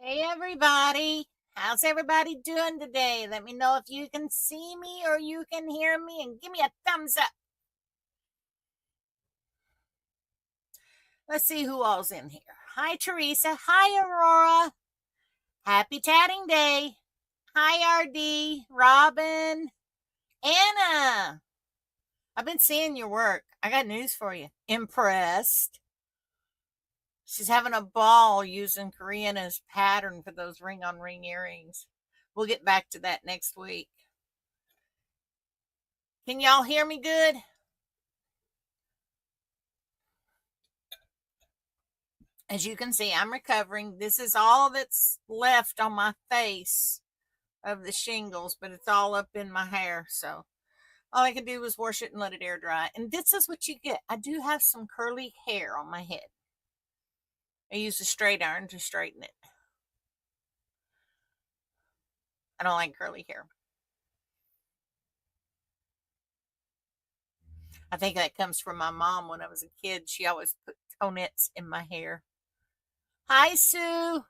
Hey everybody, how's everybody doing today? Let me know if you can see me or you can hear me and give me a thumbs up. Let's see who all's in here. Hi Teresa, hi Aurora, happy tatting day. Hi RD, Robin, Anna. I've been seeing your work. I got news for you. Impressed? She's having a ball using Korean as pattern for those ring on ring earrings. We'll get back to that next week. Can y'all hear me good? As you can see, I'm recovering. This is all that's left on my face of the shingles, but it's all up in my hair. So all I can do is wash it and let it air dry. And this is what you get. I do have some curly hair on my head. I use a straight iron to straighten it. I don't like curly hair. I think that comes from my mom when I was a kid. She always put tonettes in my hair. Hi, Sue.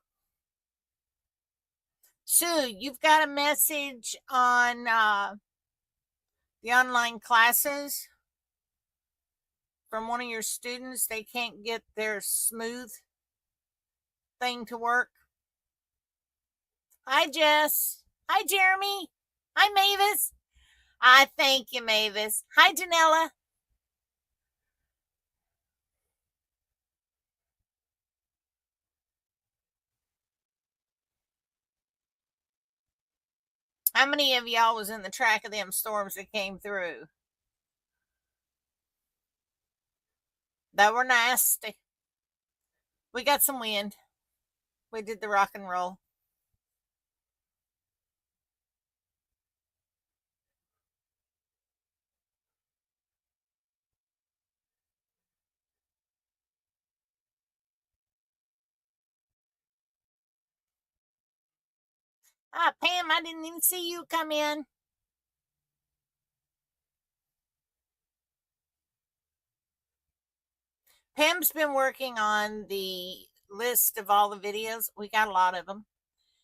Sue, you've got a message on the online classes from one of your students. They can't get their smooth thing to work. Hi, Jess. Hi, Jeremy. Hi, Mavis. I thank you, Mavis. Hi, Janella. How many of y'all was in the track of them storms that came through? They were nasty. We got some wind. We did the rock and roll. Ah, Pam, I didn't even see you come in. Pam's been working on the list of all the videos. We got a lot of them.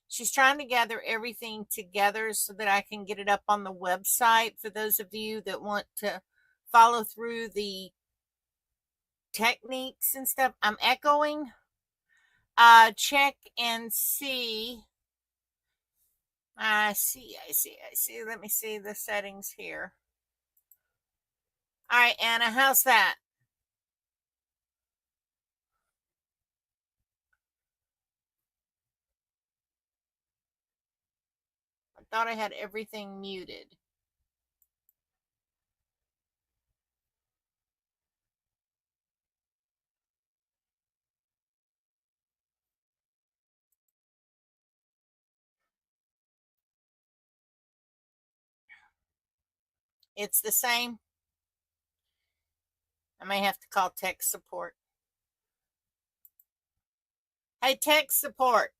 She's trying to gather everything together so that I can get it up on the website for those of you that want to follow through the techniques and stuff. I'm echoing. Check and see. I see. Let me see the settings here. All right, Anna, how's that? I thought I had everything muted. It's the same. I may have to call tech support. Hey, tech support.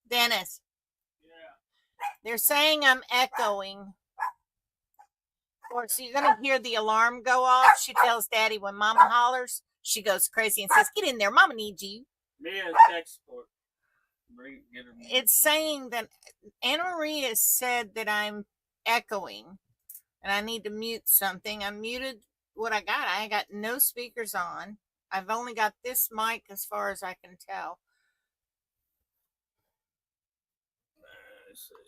Dennis. They're saying I'm echoing. Of course, you're going to hear the alarm go off. She tells Daddy when Mama hollers, she goes crazy and says, "Get in there. Mama needs you." Mia, tech support. It's saying that Anna Marie has said that I'm echoing and I need to mute something. I muted what I got. I got no speakers on. I've only got this mic as far as I can tell.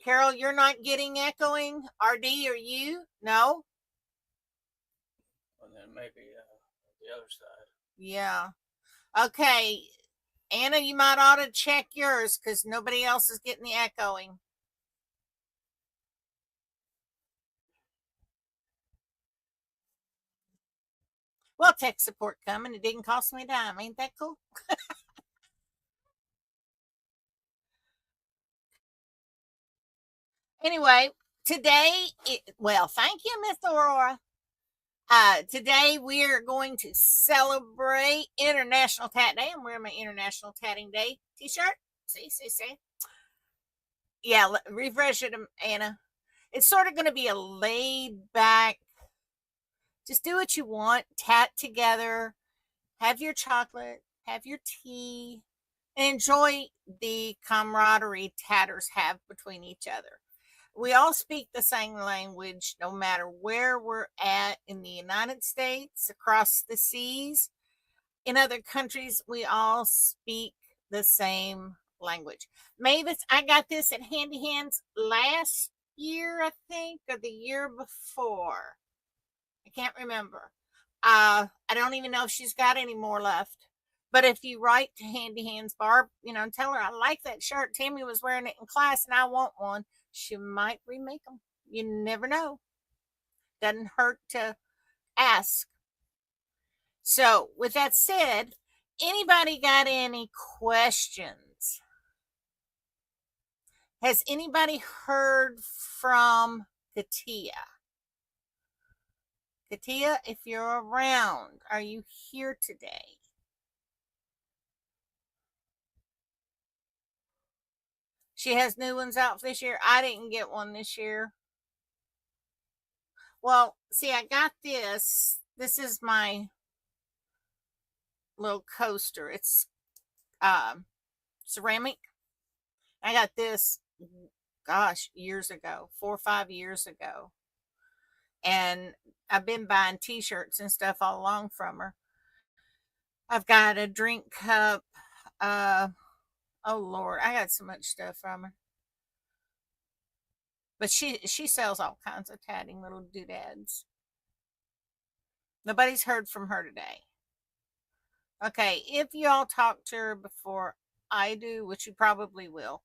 Carol, you're not getting echoing? RD, are you? No? And then maybe the other side. Yeah. Okay. Anna, you might ought to check yours because nobody else is getting the echoing. Well, tech support coming. It didn't cost me a dime. Ain't that cool? Anyway, today, thank you, Miss Aurora. Today we are going to celebrate International Tat Day. I'm wearing my International Tatting Day t-shirt. See. Yeah, refresh it, Anna. It's sort of going to be a laid back, just do what you want, tat together, have your chocolate, have your tea, and enjoy the camaraderie tatters have between each other. We all speak the same language no matter where we're at in the United States, across the seas. In other countries, we all speak the same language. Mavis, I got this at Handy Hands last year, I think, or the year before. I can't remember. I don't even know if she's got any more left. But if you write to Handy Hands Barb, tell her I like that shirt. Tammy was wearing it in class and I want one. She might remake them. You never know. Doesn't hurt to ask. So, with that said, anybody got any questions? Has anybody heard from Katia? Katia, if you're around, are you here today? She has new ones out this year. I didn't get one this year. Well, see, I got this. This is my little coaster. It's ceramic. I got this, gosh, years ago, 4 or 5 years ago. And I've been buying t-shirts and stuff all along from her. I've got a drink cup. Oh Lord, I got so much stuff from her. But she sells all kinds of tatting little doodads. Nobody's heard from her today. Okay, if y'all talk to her before I do, which you probably will,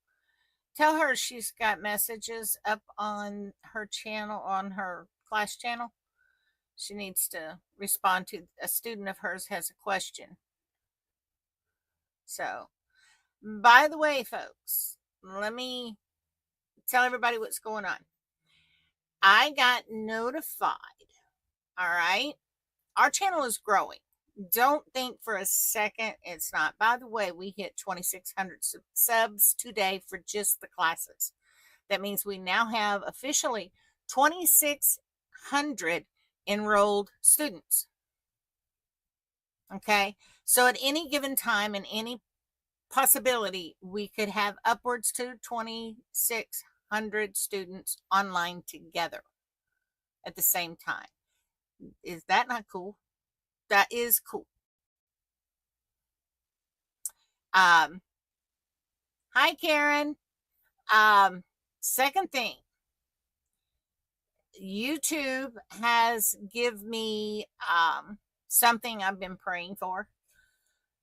tell her she's got messages up on her channel, on her class channel. She needs to respond to a student of hers has a question. So, by the way, folks, let me tell everybody what's going on. I got notified. All right. Our channel is growing. Don't think for a second it's not. By the way, we hit 2,600 subs today for just the classes. That means we now have officially 2,600 enrolled students. Okay. So at any given time and any possibility, we could have upwards to 2,600 students online together at the same time. Is that not cool? That is cool. Hi, Karen. Second thing, YouTube has give me something I've been praying for,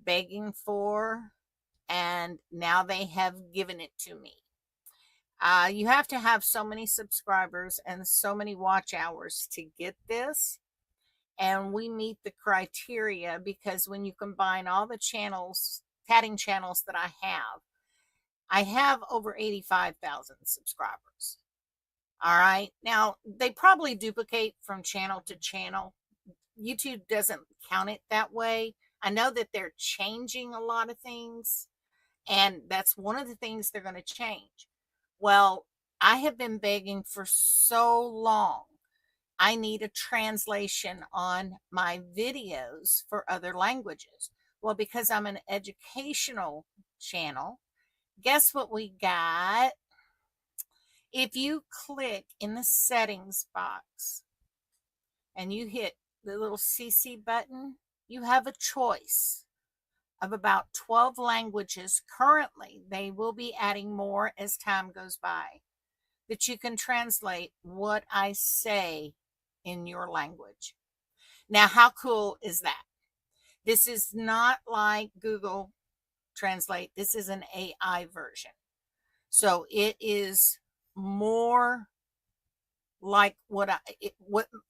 begging for, and now they have given it to me. You have to have so many subscribers and so many watch hours to get this. And we meet the criteria because when you combine all the channels, tatting channels that I have over 85,000 subscribers. All right. Now, they probably duplicate from channel to channel. YouTube doesn't count it that way. I know that they're changing a lot of things, and that's one of the things they're going to change. Well, I have been begging for so long. I need a translation on my videos for other languages. Well, because I'm an educational channel, guess what we got? If you click in the settings box and you hit the little CC button, you have a choice of about 12 languages. Currently, they will be adding more as time goes by, that you can translate what I say in your language. Now, how cool is that? This is not like Google Translate. This is an AI version. So it is more like what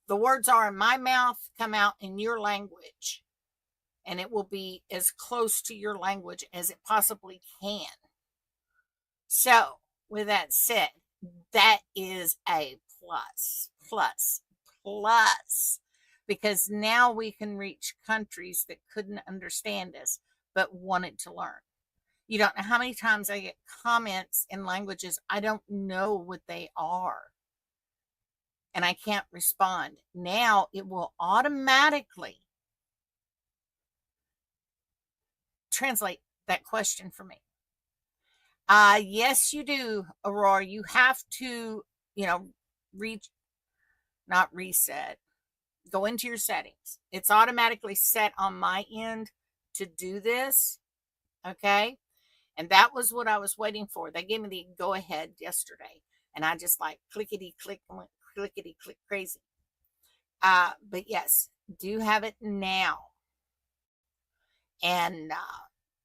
the words are in my mouth come out in your language, and it will be as close to your language as it possibly can. So, with that said, that is a plus, because now we can reach countries that couldn't understand us but wanted to learn. You don't know how many times I get comments in languages I don't know what they are, and I can't respond. Now it will automatically translate that question for me. Yes, you do, Aurora. You have to, you know, reach, not reset, go into your settings. It's automatically set on my end to do this. Okay. And that was what I was waiting for. They gave me the go ahead yesterday. And I just like clickety click and went clickety click crazy. But yes, do have it now. And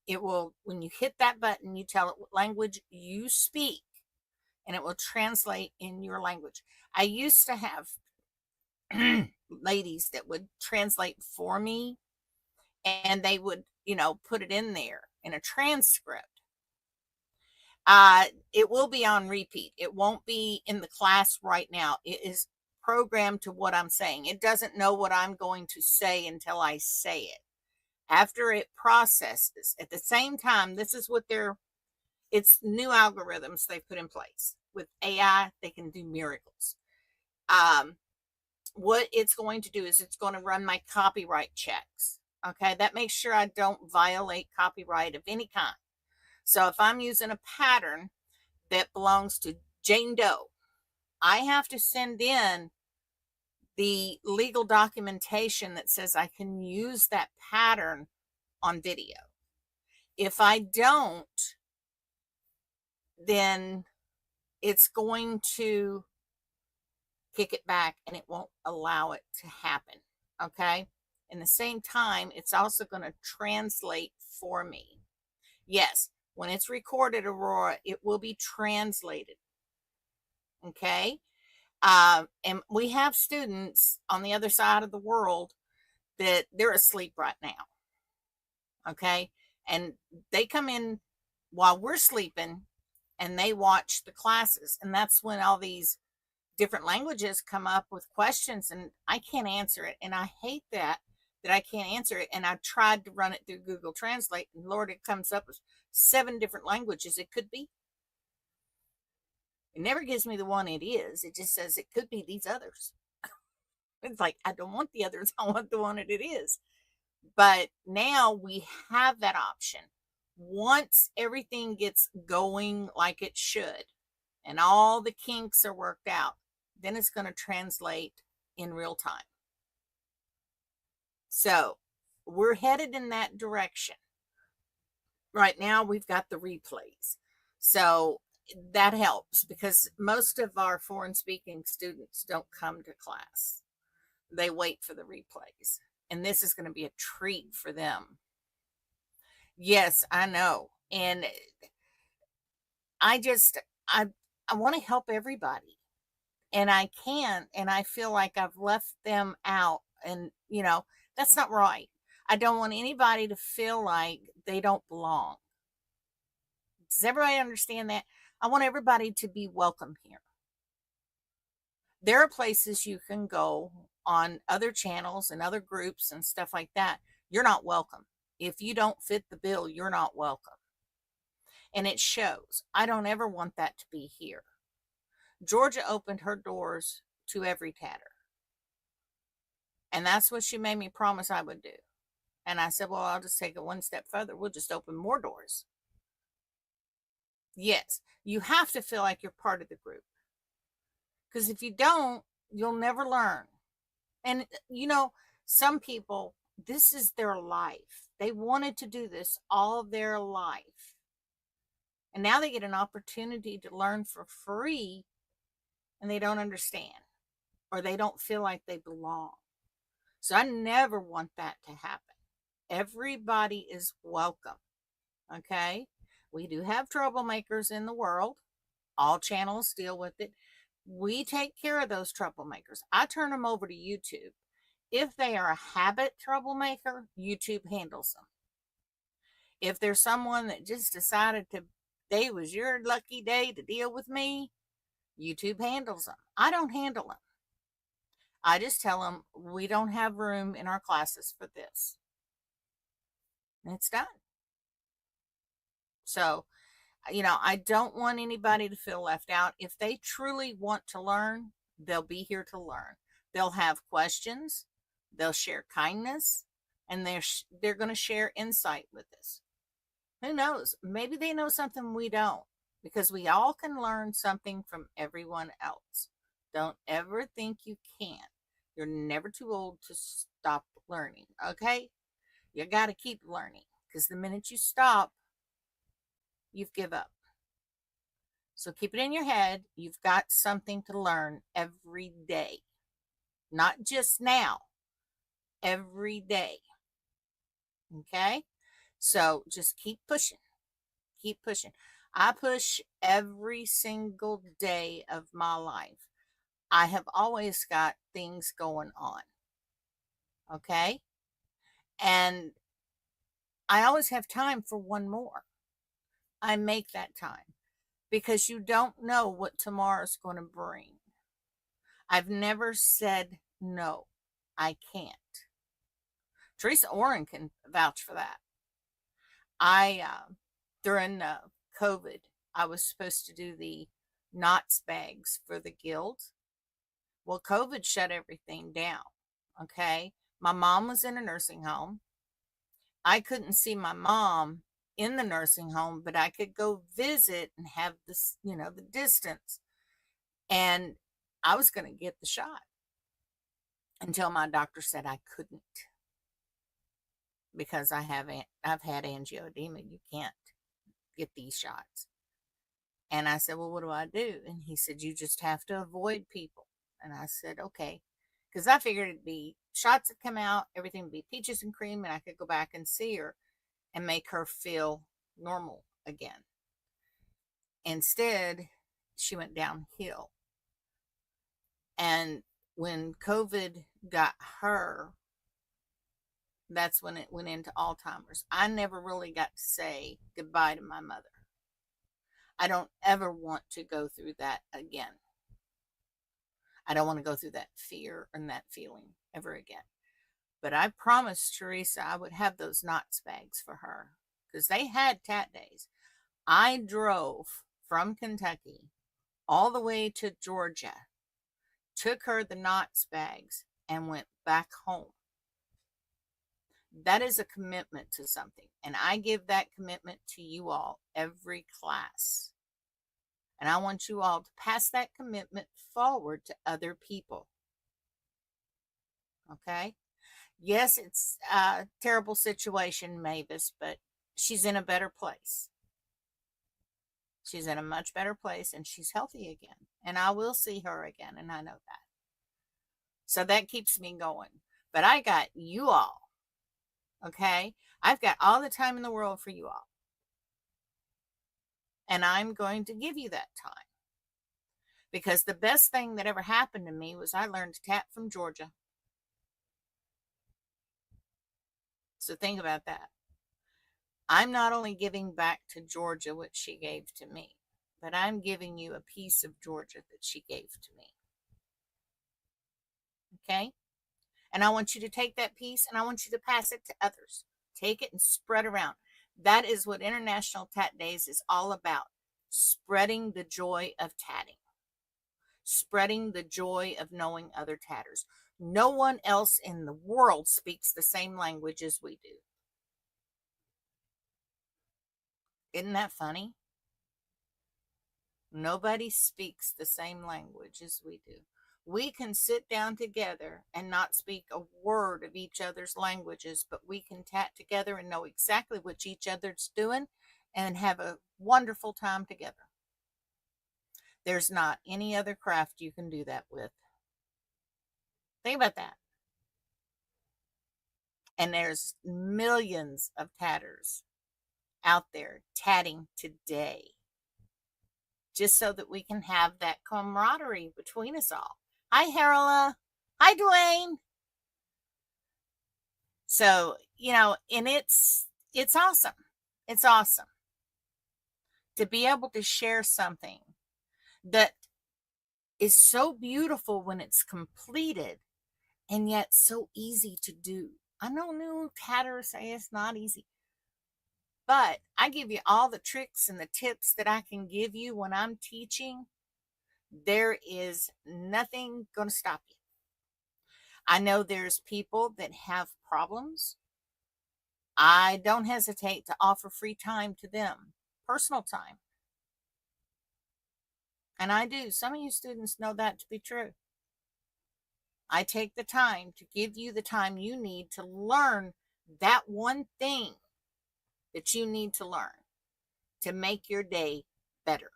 it will, when you hit that button, you tell it what language you speak, and it will translate in your language. I used to have ladies that would translate for me, and they would, put it in there in a transcript. It will be on repeat. It won't be in the class right now. It is programmed to what I'm saying. It doesn't know what I'm going to say until I say it. After it processes, at the same time, this is what it's new algorithms they've put in place. With AI, they can do miracles. What it's going to do is it's going to run my copyright checks. Okay, that makes sure I don't violate copyright of any kind. So if I'm using a pattern that belongs to Jane Doe, I have to send in the legal documentation that says I can use that pattern on video. If I don't, then it's going to kick it back and it won't allow it to happen. Okay. In the same time, it's also going to translate for me. Yes, when it's recorded, Aurora, it will be translated. Okay. And we have students on the other side of the world that they're asleep right now. Okay. And they come in while we're sleeping and they watch the classes. And that's when all these different languages come up with questions and I can't answer it. And I hate that I can't answer it. And I tried to run it through Google Translate, and Lord, it comes up with 7 different languages it could be. It never gives me the one it is. It just says it could be these others. It's like, I don't want the others. I want the one that it is. But now we have that option. Once everything gets going like it should and all the kinks are worked out, then it's going to translate in real time. So we're headed in that direction. Right now, we've got the replays. So that helps because most of our foreign speaking students don't come to class. They wait for the replays. And this is going to be a treat for them. Yes, I know. And I want to help everybody. And I can. And I feel like I've left them out. And, that's not right. I don't want anybody to feel like they don't belong. Does everybody understand that? I want everybody to be welcome here. There are places you can go on other channels and other groups and stuff like that. You're not welcome. If you don't fit the bill, you're not welcome. And it shows. I don't ever want that to be here. Georgia opened her doors to every tatter. And that's what she made me promise I would do. And I said, well, I'll just take it one step further. We'll just open more doors. Yes, you have to feel like you're part of the group. Because if you don't, you'll never learn. And, some people, this is their life. They wanted to do this all their life. And now they get an opportunity to learn for free and they don't understand or they don't feel like they belong. So I never want that to happen. Everybody is welcome. Okay? We do have troublemakers in the world. All channels deal with it. We take care of those troublemakers. I turn them over to YouTube. If they are a habit troublemaker, YouTube handles them. If there's someone that just decided today was your lucky day to deal with me, YouTube handles them. I don't handle them. I just tell them we don't have room in our classes for this. And it's done. So, I don't want anybody to feel left out. If they truly want to learn, they'll be here to learn. They'll have questions. They'll share kindness. And they're going to share insight with us. Who knows? Maybe they know something we don't, because we all can learn something from everyone else. Don't ever think you can't. You're never too old to stop learning, okay? You got to keep learning, because the minute you stop, you've give up. So keep it in your head. You've got something to learn every day, not just now, every day. Okay? So just keep pushing. Keep pushing. I push every single day of my life. I have always got things going on. Okay? And I always have time for one more. I make that time because you don't know what tomorrow's going to bring. I've never said no. I can't. Teresa Oren can vouch for that. During COVID, I was supposed to do the knots bags for the guild. Well, COVID shut everything down. Okay. My mom was in a nursing home. I couldn't see my mom in the nursing home, but I could go visit and have this, the distance. And I was going to get the shot until my doctor said I couldn't, because I've had angioedema. You can't get these shots. And I said, well, what do I do? And he said, you just have to avoid people. And I said, okay. Because I figured it'd be shots that come out, everything would be peaches and cream, and I could go back and see her and make her feel normal again. Instead, she went downhill. And when COVID got her, that's when it went into Alzheimer's. I never really got to say goodbye to my mother. I don't ever want to go through that again. I don't want to go through that fear and that feeling ever again. But I promised Teresa I would have those knots bags for her, because they had Tat Days. I drove from Kentucky all the way to Georgia, took her the knots bags, and went back home. That is a commitment to something. And I give that commitment to you all every class. And I want you all to pass that commitment forward to other people. Okay? Yes, it's a terrible situation, Mavis, but she's in a better place. She's in a much better place, and she's healthy again. And I will see her again, and I know that. So that keeps me going. But I got you all. Okay? I've got all the time in the world for you all. And I'm going to give you that time. Because the best thing that ever happened to me was I learned to tat from Georgia. So think about that. I'm not only giving back to Georgia what she gave to me, but I'm giving you a piece of Georgia that she gave to me. Okay? And I want you to take that piece and I want you to pass it to others. Take it and spread around. That is what International Tat Days is all about. Spreading the joy of tatting. Spreading the joy of knowing other tatters. No one else in the world speaks the same language as we do. Isn't that funny? Nobody speaks the same language as we do. We can sit down together and not speak a word of each other's languages, but we can tat together and know exactly what each other's doing and have a wonderful time together. There's not any other craft you can do that with. Think about that. And there's millions of tatters out there tatting today, just so that we can have that camaraderie between us all. Hi, Harala. Hi, Dwayne. So, and it's awesome. It's awesome to be able to share something that is so beautiful when it's completed, and yet so easy to do. I know new tatters say it's not easy, but I give you all the tricks and the tips that I can give you when I'm teaching. There is nothing going to stop you. I know there's people that have problems I don't hesitate to offer free time to them, personal time. And I do. Some of you students know that to be true. I take the time to give you the time you need to learn that one thing that you need to learn to make your day better.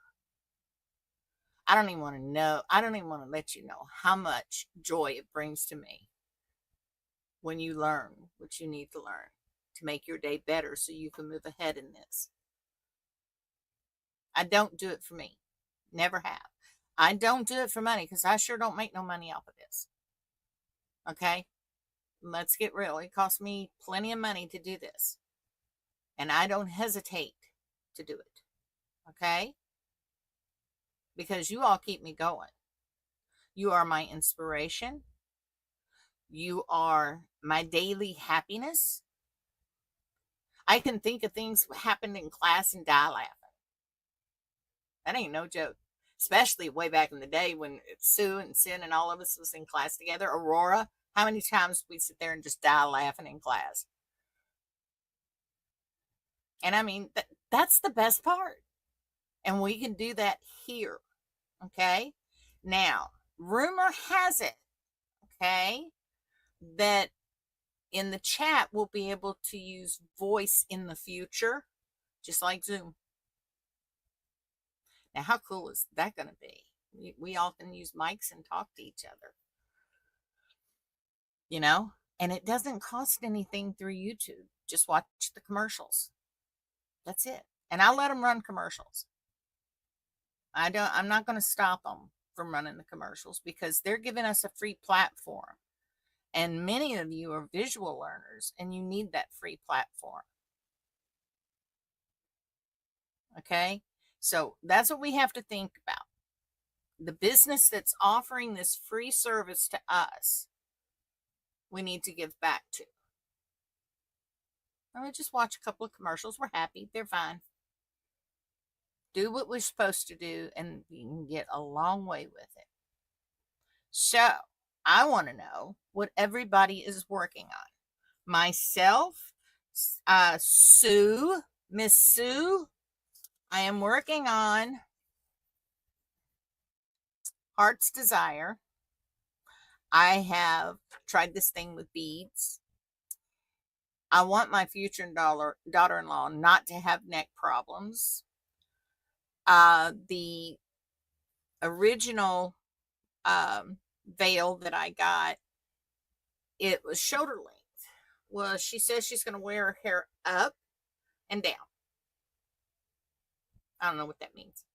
I don't even want to know. I don't even want to let you know how much joy it brings to me when you learn what you need to learn to make your day better so you can move ahead in this. I don't do it for me. Never have. I don't do it for money because I sure don't make no money off of this. Okay? Let's get real. It costs me plenty of money to do this. And I don't hesitate to do it. Okay? Because you all keep me going. You are my inspiration. You are my daily happiness. I can think of things that happened in class and die laughing. That ain't no joke. Especially way back in the day when Sue and Sin and all of us was in class together. Aurora, how many times we sit there and just die laughing in class? And I mean, that's the best part. And we can do that here. Okay? Now, rumor has it, okay, that in the chat we'll be able to use voice in the future, just like Zoom. Now, how cool is that going to be? We all can use mics and talk to each other, you know? And it doesn't cost anything through YouTube. Just watch the commercials. That's it. And I'll let them run commercials. I'm not going to stop them from running the commercials because they're giving us a free platform. And many of you are visual learners and you need that free platform. Okay? So that's what we have to think about. The business that's offering this free service to us, we need to give back to. And we just watch a couple of commercials. We're happy. They're fine. Do what we're supposed to do, and you can get a long way with it. So, I want to know what everybody is working on. Myself, Sue, Miss Sue, I am working on Heart's Desire. I have tried this thing with beads. I want my future daughter-in-law not to have neck problems. The original veil that I got, it was shoulder length. Well, she says she's going to wear her hair up and down. I don't know what that means.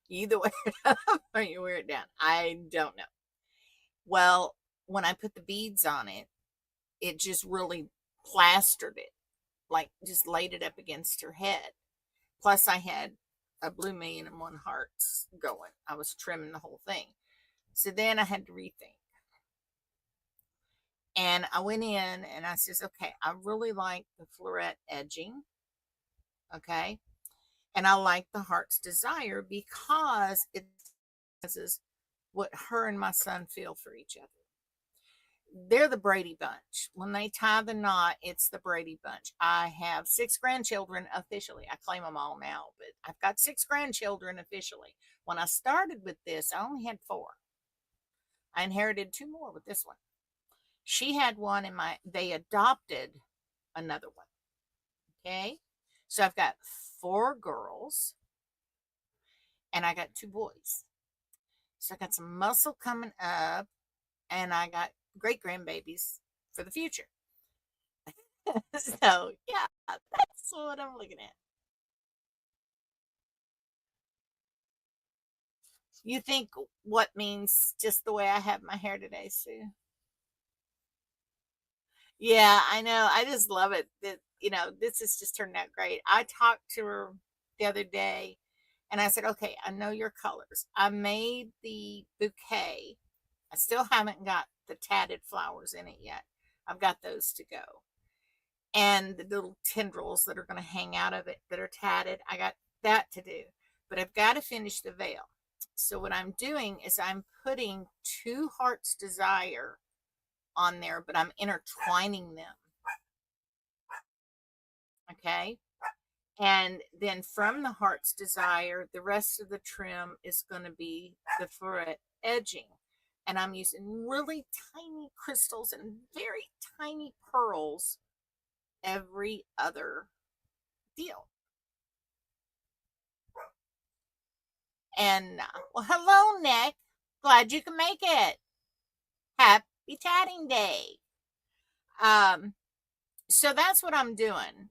You either wear it up or you wear it down. I don't know. Well, when I put the beads on it, it just really plastered it, like just laid it up against her head. Plus, I had a blue million and one hearts going. I was trimming the whole thing. So then I had to rethink. And I went in and I says, okay, I really like the floret edging. Okay. And I like the Heart's Desire because it is what her and my son feel for each other. They're the Brady Bunch. When they tie the knot, it's the Brady Bunch. I have 6 grandchildren officially. I claim them all now, but I've got 6 grandchildren officially. When I started with this, I only had 4. I inherited 2 more with this one. She had one and they adopted another one. Okay. So I've got 4 girls and I got 2 boys. So I got some muscle coming up and I got great grandbabies for the future. So yeah, that's what I'm looking at. You think what means just the way I have my hair today, Sue? Yeah, I know. I just love it. That this has just turned out great. I talked to her the other day and I said, okay, I know your colors. I made the bouquet. I still haven't got the tatted flowers in it yet. I've got those to go. And the little tendrils that are going to hang out of it that are tatted, I got that to do. But I've got to finish the veil. So what I'm doing is I'm putting 2 Heart's Desire on there, but I'm intertwining them. Okay. And then from the Heart's Desire, the rest of the trim is going to be the fret edging. And I'm using really tiny crystals and very tiny pearls every other deal. And well, hello, Nick. Glad you can make it. Happy Tatting Day. So that's what I'm doing.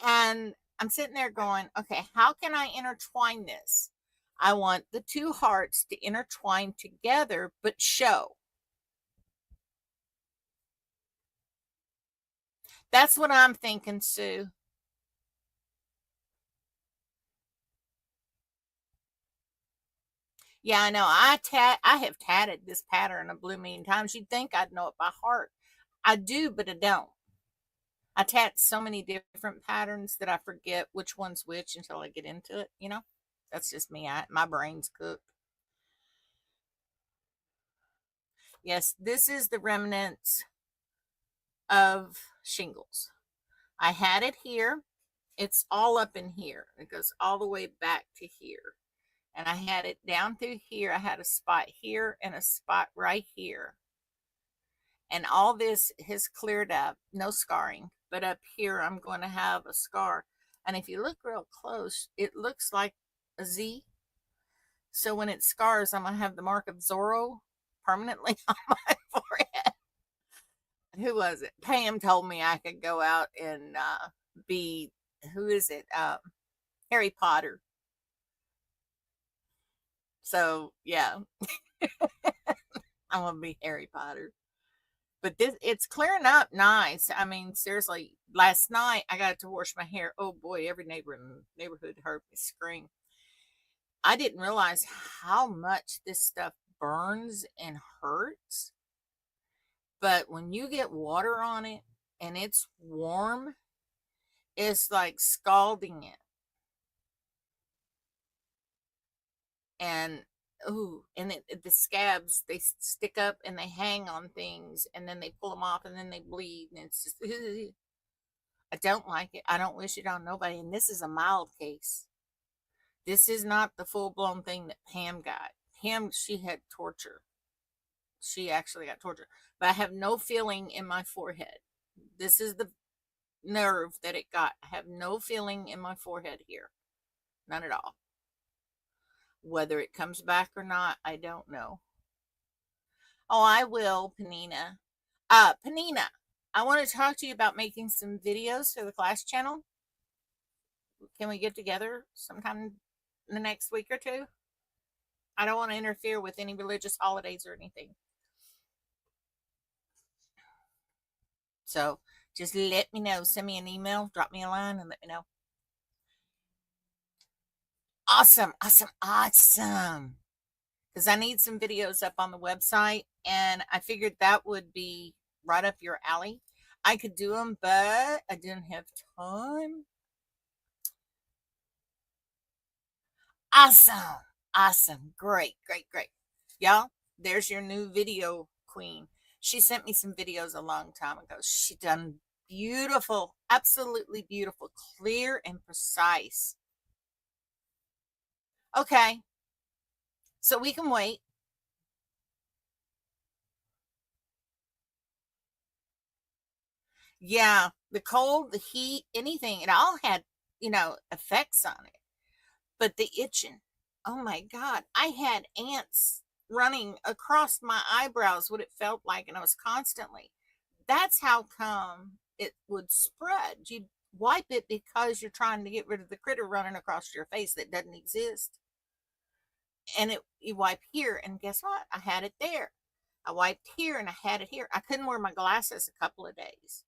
And I'm sitting there going, okay, how can I intertwine this? I want the two hearts to intertwine together, but show. That's what I'm thinking, Sue. Yeah, I know. I have tatted this pattern a blue million times. You'd think I'd know it by heart. I do, but I don't. I tat so many different patterns that I forget which one's which until I get into it, you know? That's just me. My brain's cooked. Yes, this is the remnants of shingles. I had it here. It's all up in here. It goes all the way back to here. And I had it down through here. I had a spot here and a spot right here. And all this has cleared up, no scarring. But up here, I'm going to have a scar. And if you look real close, it looks like a Z. So when it scars, I'm going to have the mark of Zorro permanently on my forehead. Who was it? Pam told me I could go out and be, who is it? Harry Potter. So yeah, I'm gonna be Harry Potter. But this, it's clearing up nice. I mean, seriously, last night I got to wash my hair. Oh boy, every neighbor in the neighborhood heard me scream. I didn't realize how much this stuff burns and hurts. But when you get water on it and it's warm, it's like scalding it. And ooh, and the scabs, they stick up and they hang on things, and then they pull them off and then they bleed, and it's just I don't like it. I don't wish it on nobody. And this is a mild case. This is not the full-blown thing that Pam got. Pam, she had torture. She actually got torture. But I have no feeling in my forehead. This is the nerve that it got. I have no feeling in my forehead here. None at all. Whether it comes back or not, I don't know. Oh, I will, Panina. Panina, I want to talk to you about making some videos for the class channel. Can we get together sometime in the next week or two? I don't want to interfere with any religious holidays or anything. So just let me know. Send me an email, drop me a line, and let me know. Awesome, awesome, awesome. Because I need some videos up on the website, and I figured that would be right up your alley. I could do them, but I didn't have time. Awesome, awesome, great, great, great. Y'all, there's your new video queen. She sent me some videos a long time ago. She done beautiful, absolutely beautiful, clear and precise. Okay, so we can wait. Yeah, the cold, the heat, anything, it all had, effects on it. But the itching, oh my God, I had ants running across my eyebrows, what it felt like, and I was constantly. That's how come it would spread. You wipe it because you're trying to get rid of the critter running across your face that doesn't exist. And you wipe here, and guess what? I had it there. I wiped here and I had it here. I couldn't wear my glasses a couple of days.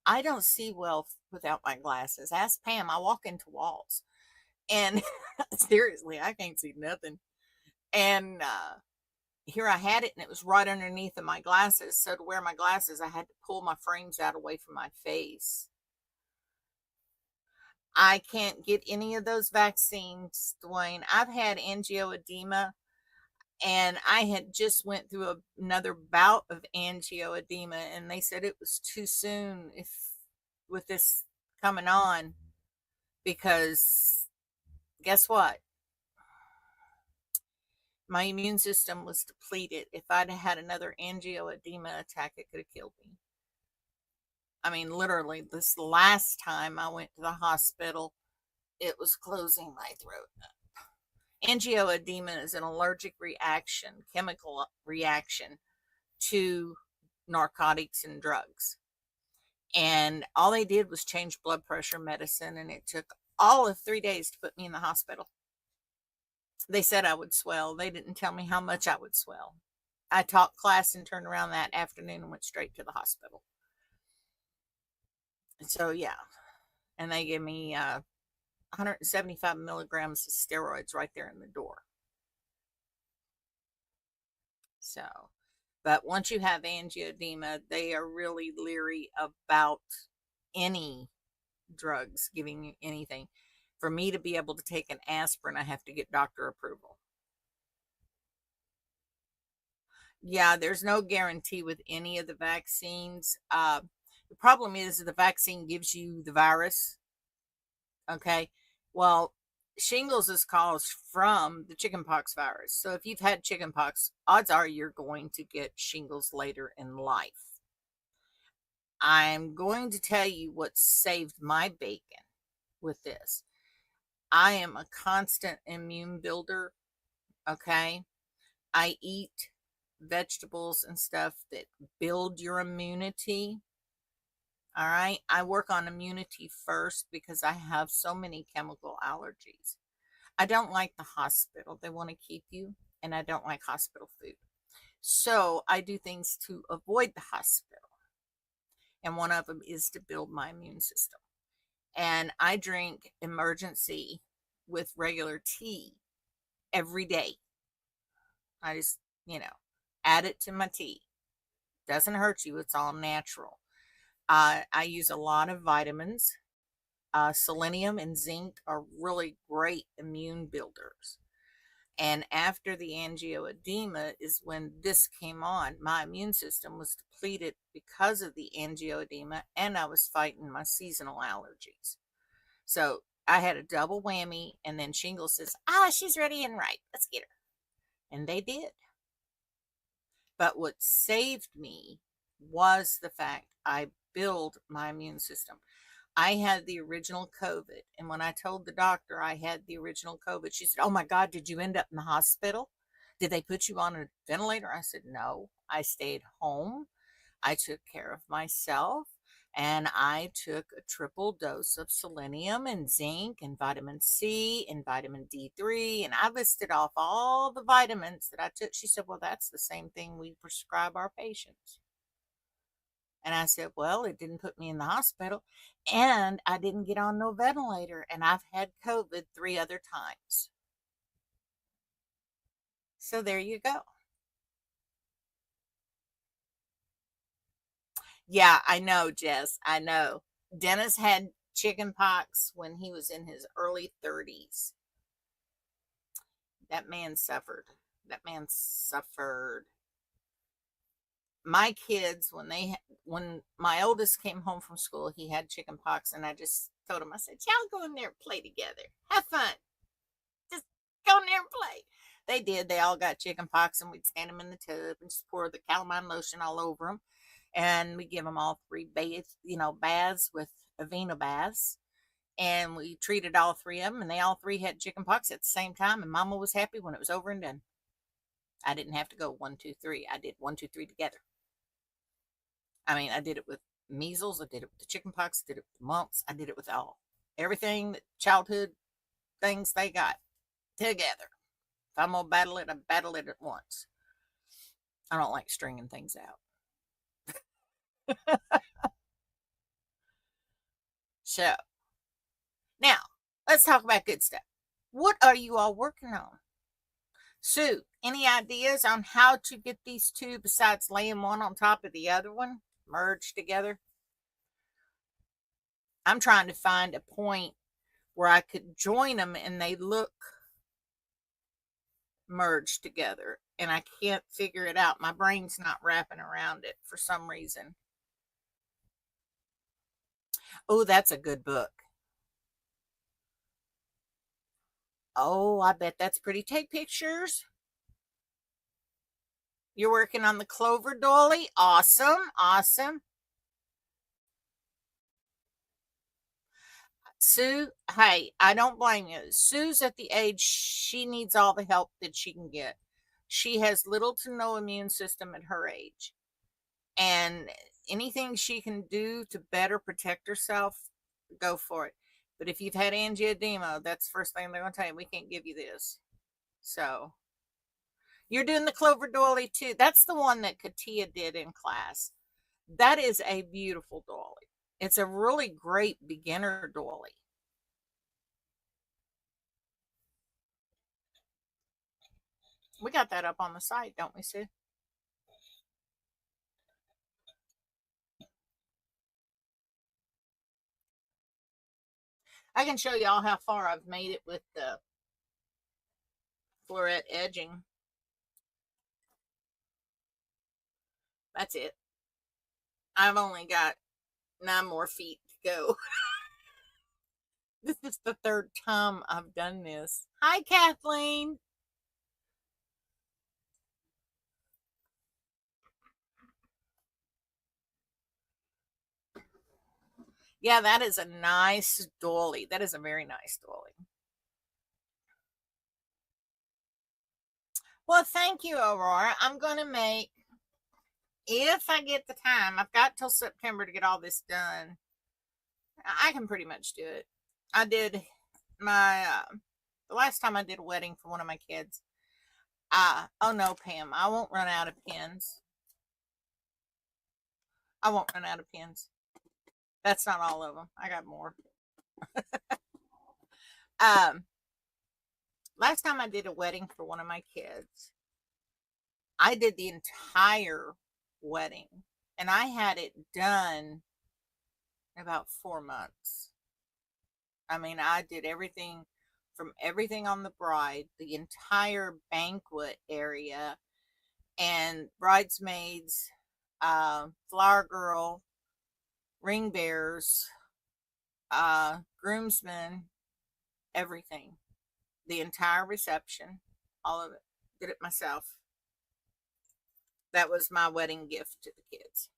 I don't see well without my glasses. Ask Pam. I walk into walls, and seriously, I can't see nothing. And here I had it, and it was right underneath of my glasses. So to wear my glasses, I had to pull my frames out away from my face. I can't get any of those vaccines, Dwayne. I've had angioedema, and I had just went through another bout of angioedema, and they said it was too soon if with this coming on because guess what? My immune system was depleted. If I'd had another angioedema attack, it could have killed me. I mean, literally, this last time I went to the hospital, it was closing my throat. Angioedema is an allergic reaction, chemical reaction to narcotics and drugs. And all they did was change blood pressure medicine, and it took all of 3 days to put me in the hospital. They said I would swell. They didn't tell me how much I would swell. I taught class and turned around that afternoon and went straight to the hospital. So, yeah. And they gave me 175 milligrams of steroids right there in the door. So, but once you have angioedema, they are really leery about any drugs giving you anything. For me to be able to take an aspirin, I have to get doctor approval. Yeah, there's no guarantee with any of the vaccines. The problem is the vaccine gives you the virus. Okay. Well, shingles is caused from the chickenpox virus. So if you've had chickenpox, odds are you're going to get shingles later in life. I'm going to tell you what saved my bacon with this. I am a constant immune builder. Okay. I eat vegetables and stuff that build your immunity. All right. I work on immunity first because I have so many chemical allergies. I don't like the hospital. They want to keep you, and I don't like hospital food. So I do things to avoid the hospital. And one of them is to build my immune system. And I drink emergency with regular tea every day. I just, add it to my tea. Doesn't hurt you. It's all natural. I use a lot of vitamins. Selenium and zinc are really great immune builders. And after the angioedema is when this came on. My immune system was depleted because of the angioedema, and I was fighting my seasonal allergies. So I had a double whammy, and then Shingles says, she's ready and right. Let's get her. And they did. But what saved me was the fact I build my immune system. I had the original COVID. And when I told the doctor I had the original COVID, she said, "Oh my God, did you end up in the hospital? Did they put you on a ventilator?" I said, "No, I stayed home. I took care of myself. And I took a triple dose of selenium and zinc and vitamin C and vitamin D3. And I listed off all the vitamins that I took." She said, "Well, that's the same thing we prescribe our patients." And I said, "Well, it didn't put me in the hospital, and I didn't get on no ventilator, and I've had COVID 3 other times." So there you go. Yeah, I know, Jess. I know. Dennis had chicken pox when he was in his early 30s. That man suffered. That man suffered. My kids, when my oldest came home from school, he had chicken pox, and I just told him, I said, "Y'all go in there and play together. Have fun. Just go in there and play." They did. They all got chicken pox, and we'd stand them in the tub and just pour the calamine lotion all over them. And we give them all 3 baths, baths with Avena baths. And we treated all 3 of them, and they all 3 had chicken pox at the same time. And Mama was happy when it was over and done. I didn't have to go 1, 2, 3. I did 1, 2, 3 together. I mean, I did it with measles. I did it with the chicken pox. I did it with the mumps. I did it with everything that childhood things they got together. If I'm gonna battle it, I battle it at once. I don't like stringing things out. So now let's talk about good stuff. What are you all working on? Sue, any ideas on how to get these two besides laying one on top of the other one merged together? I'm trying to find a point where I could join them and they look merged together, and I can't figure it out. My brain's not wrapping around it for some reason. Oh, that's a good book. Oh, I bet that's pretty. Take pictures. You're working on the Clover Dolly. Awesome. Awesome. Sue, hey, I don't blame you. Sue's at the age she needs all the help that she can get. She has little to no immune system at her age. And anything she can do to better protect herself, go for it. But if you've had angioedema, that's the first thing they're going to tell you. We can't give you this. So you're doing the Clover Dolly too. That's the one that Katia did in class. That is a beautiful dolly. It's a really great beginner dolly. We got that up on the site, don't we, Sue? I can show y'all how far I've made it with the floret edging. That's it. I've only got 9 more feet to go. This is the third time I've done this. Hi, Kathleen. Yeah, that is a nice dolly. That is a very nice dolly. Well, thank you, Aurora. I'm going to make, if I get the time, I've got till September to get all this done. I can pretty much do it. I did my, the last time I did a wedding for one of my kids. Oh no, Pam, I won't run out of pins. I won't run out of pins. That's not all of them. I got more. um, Last time I did a wedding for one of my kids, I did the entire wedding and I had it done in about 4 months. I mean, I did everything from everything on the bride, the entire banquet area, and bridesmaids, flower girl, ring bearers, groomsmen, everything. The entire reception, all of it. Did it myself. That was my wedding gift to the kids.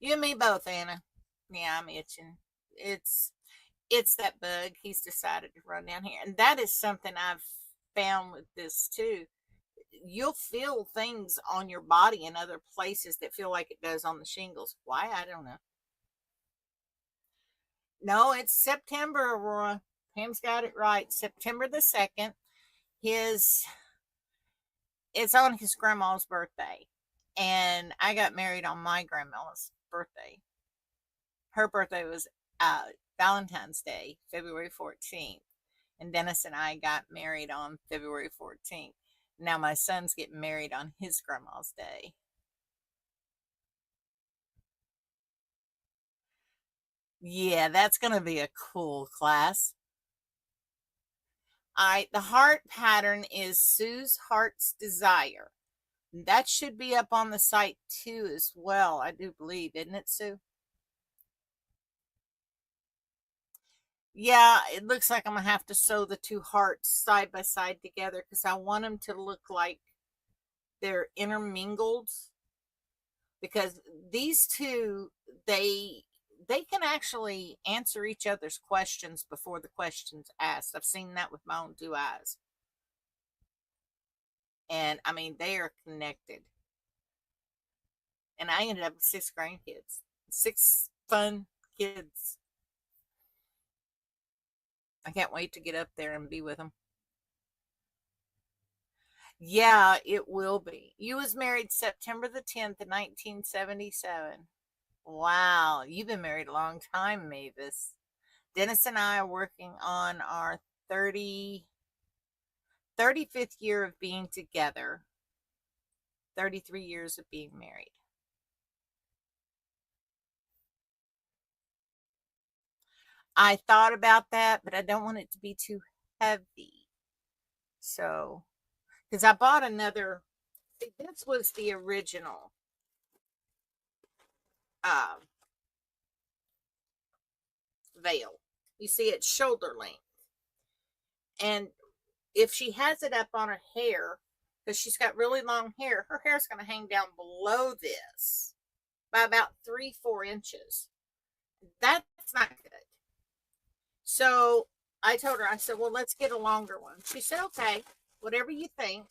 You and me both, Anna. Yeah, I'm itching. It's it's that bug. He's decided to run down here. And that is something I've found with this too. You'll feel things on your body in other places that feel like it does on the shingles. Why? I don't know. No, it's September, Aurora. Pam's got it right. September the 2nd. His It's on his grandma's birthday. And I got married on my grandma's birthday. Her birthday was Valentine's Day, February 14th. And Dennis and I got married on February 14th. Now my son's getting married on his grandma's day. Yeah, that's going to be a cool class. All right, the heart pattern is Sue's Heart's Desire. That should be up on the site too, as well, I do believe, isn't it, Sue? Yeah, it looks like I'm gonna have to sew the two hearts side by side together because I want them to look like they're intermingled. Because these two, they can actually answer each other's questions before the questions asked. I've seen that with my own 2 eyes. And I mean, they are connected. And I ended up with 6 grandkids, 6 fun kids. I can't wait to get up there and be with them. Yeah, it will be. You was married September the 10th, 1977. Wow, you've been married a long time, Mavis. Dennis and I are working on our 35th year of being together, 33 years of being married. I thought about that, but I don't want it to be too heavy. So, because I bought another, this was the original veil. You see, it's shoulder length. And if she has it up on her hair, because she's got really long hair, her hair is going to hang down below this by about 3-4 inches. That's not good. So I told her, I said, well, let's get a longer one. She said, okay, whatever you think.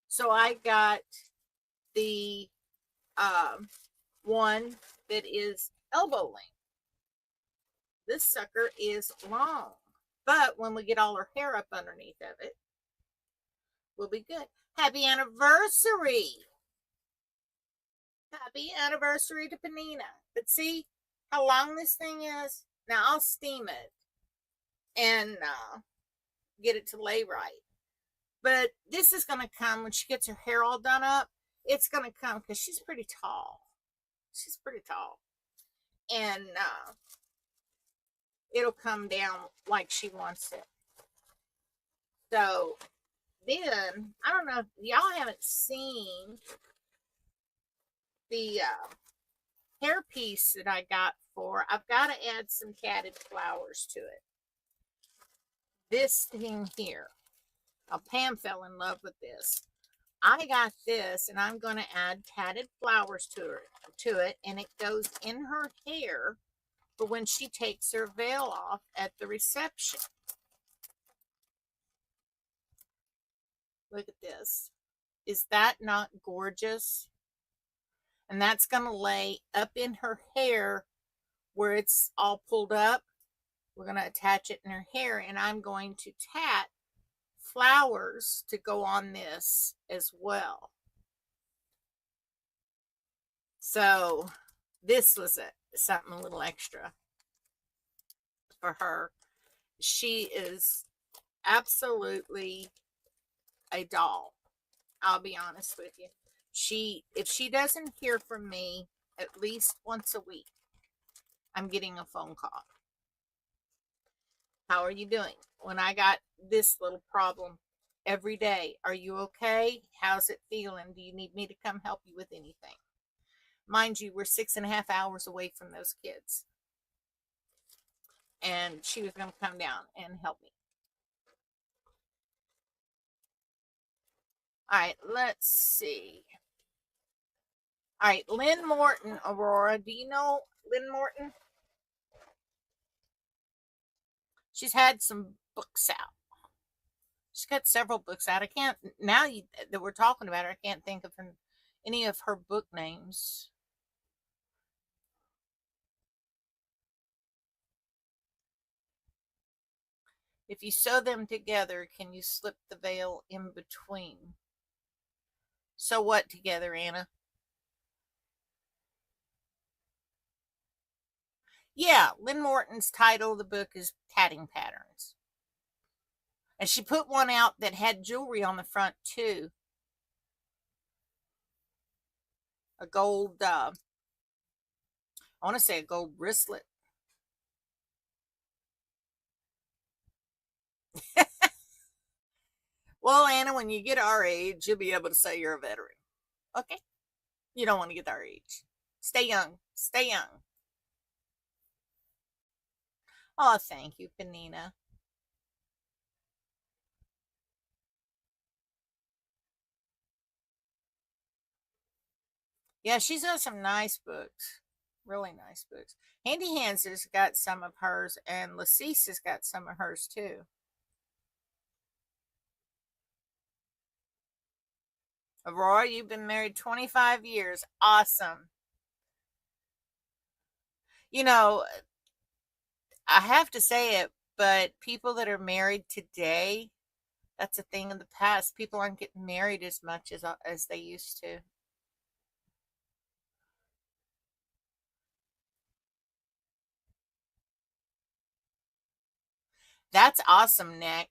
So I got the one that is elbow length. This sucker is long, but when we get all her hair up underneath of it, we'll be good. Happy anniversary! Happy anniversary to Panina. But see how long this thing is? Now I'll steam it and get it to lay right. But this is going to come when she gets her hair all done up. It's going to come because she's pretty tall. She's pretty tall. And it'll come down like she wants it. So then, I don't know if y'all haven't seen the hairpiece that I got for. I've got to add some tatted flowers to it. This thing here. Now, Pam fell in love with this. I got this, and I'm going to add tatted flowers to it, and it goes in her hair for when she takes her veil off at the reception. Look at this. Is that not gorgeous? And that's going to lay up in her hair where it's all pulled up. We're going to attach it in her hair, and I'm going to tat flowers to go on this as well. So this was something a little extra for her. She is absolutely a doll. I'll be honest with you. If she doesn't hear from me at least once a week, I'm getting a phone call. How are you doing? When I got this little problem every day, are you okay? How's it feeling? Do you need me to come help you with anything? Mind you, we're 6.5 hours away from those kids. And she was going to come down and help me. All right, let's see. All right, Lynn Morton, Aurora. Do you know Lynn Morton? She's had some books out. She's got several books out. I can't, now that we're talking about her, I can't think of any of her book names. If you sew them together, can you slip the veil in between? Sew what together, Anna? Yeah, Lynn Morton's title of the book is Tatting Patterns. And she put one out that had jewelry on the front too. A gold, I want to say a gold wristlet. Well, Anna, when you get our age, you'll be able to say you're a veteran. Okay? You don't want to get our age. Stay young. Stay young. Oh, thank you, Panina. Yeah, she's got some nice books. Really nice books. Handy Hands has got some of hers, and Lacease has got some of hers too. Aurora, you've been married 25 years. Awesome. You know, I have to say it, but people that are married today, that's a thing in the past. People aren't getting married as much as they used to. That's awesome, Nick.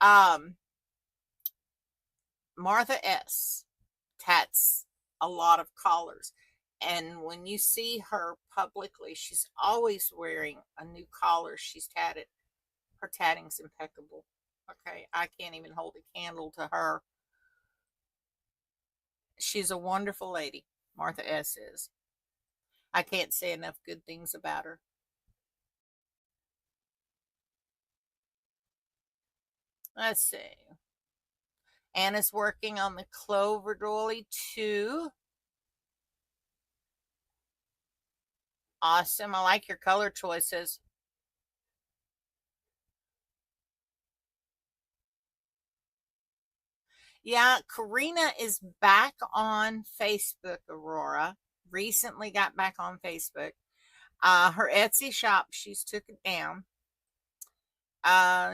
Um, Martha S. tats a lot of collars. And when you see her publicly, she's always wearing a new collar she's tatted. Her tatting's impeccable. Okay, I can't even hold a candle to her. She's a wonderful lady. Martha S. is. I can't say enough good things about her. Let's see. Anna's working on the clover doily too. Awesome. I like your color choices. Yeah, Karina is back on Facebook, Aurora. Recently got back on Facebook. Her Etsy shop, she's took it down.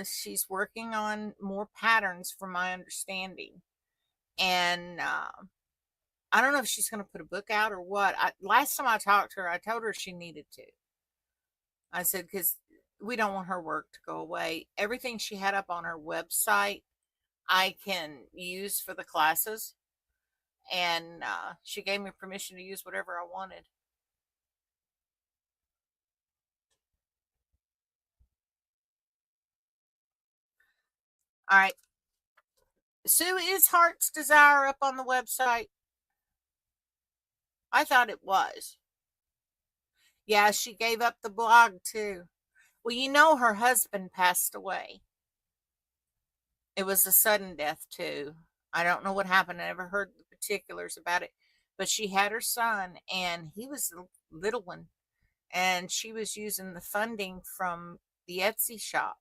She's working on more patterns from my understanding. And I don't know if she's going to put a book out or what. Last time I talked to her, I told her she needed to. I said, because we don't want her work to go away. Everything she had up on her website, I can use for the classes. And she gave me permission to use whatever I wanted. All right. Sue, is Heart's Desire up on the website? I thought it was. Yeah, she gave up the blog too. Well, you know, her husband passed away. It was a sudden death too. I don't know what happened. I never heard the particulars about it. But she had her son, and he was a little one. And she was using the funding from the Etsy shop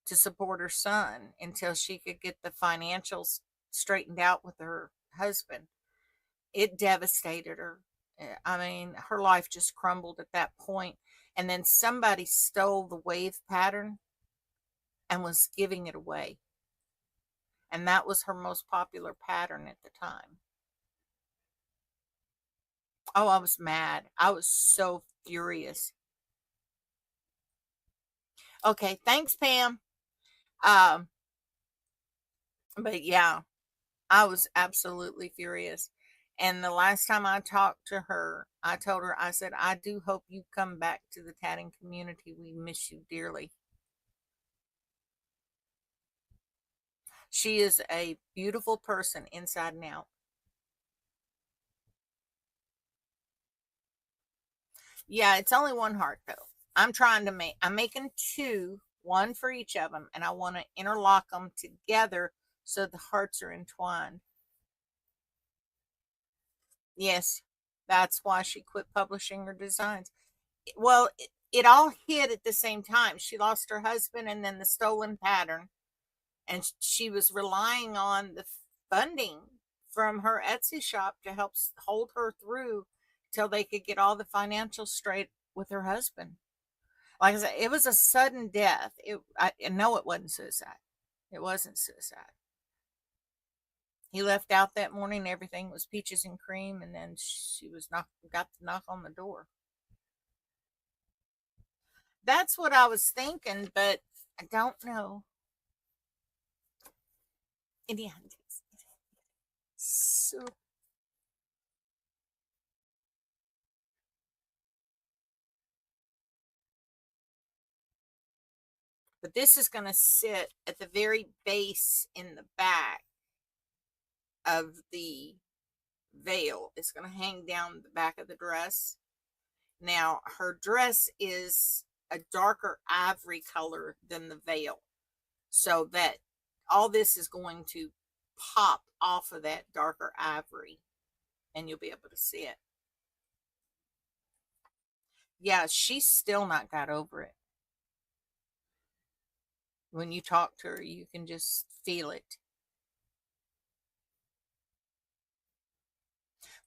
to support her son until she could get the financials straightened out with her husband. It devastated her. I mean, her life just crumbled at that point. And then somebody stole the wave pattern and was giving it away. And that was her most popular pattern at the time. Oh, I was mad. I was so furious. Okay, thanks, Pam. Um, but yeah, I was absolutely furious. And the last time I talked to her, I told her, I said, I do hope you come back to the tatting community. We miss you dearly. She is a beautiful person inside and out. Yeah, it's only one heart though. I'm making two, one for each of them, and I want to interlock them together so the hearts are entwined. Yes, that's why she quit publishing her designs. Well, it all hit at the same time. She lost her husband and then the stolen pattern, and she was relying on the funding from her Etsy shop to help hold her through till they could get all the financials straight with her husband. Like I said, it was a sudden death. I know it wasn't suicide. It wasn't suicide. He left out that morning. Everything was peaches and cream, and then got the knock on the door. That's what I was thinking, but I don't know. Indiana. So, but this is going to sit at the very base in the back of the veil. It's going to hang down the back of the dress. Now, her dress is a darker ivory color than the veil, so that all this is going to pop off of that darker ivory, and you'll be able to see it. Yeah, she's still not got over it. When you talk to her, you can just feel it.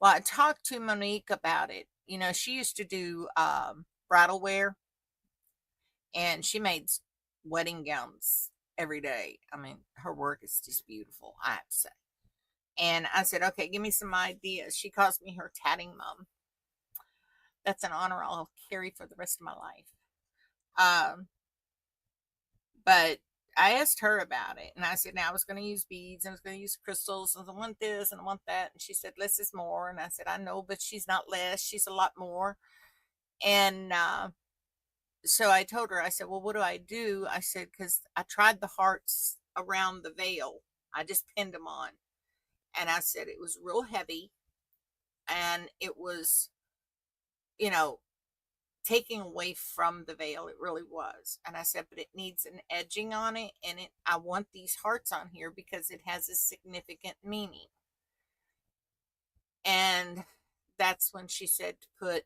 Well, I talked to Monique about it. You know, she used to do bridal wear, and she made wedding gowns every day. I mean, her work is just beautiful, I have to say. And I said, okay, give me some ideas. She calls me her tatting mom. That's an honor I'll carry for the rest of my life. Um, but I asked her about it, and I said, now I was going to use beads, and I was going to use crystals, and I want this, and I want that. And she said, less is more. And I said, I know, but she's not less. She's a lot more. And so I told her, I said, well, what do I do? I said, because I tried the hearts around the veil. I just pinned them on. And I said, it was real heavy. And it was, you know, taking away from the veil. It really was. And I said, but it needs an edging on it, and I want these hearts on here because it has a significant meaning. And that's when she said to put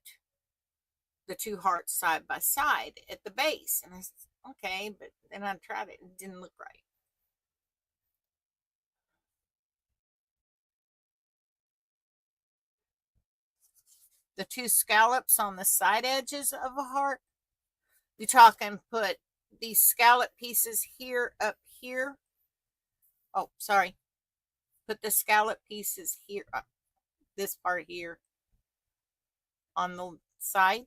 the two hearts side by side at the base. And I said, okay, but then I tried it and it didn't look right. The two scallops on the side edges of a heart. You talking put these scallop pieces here up here. Oh, sorry. Put the scallop pieces here, this part here on the side.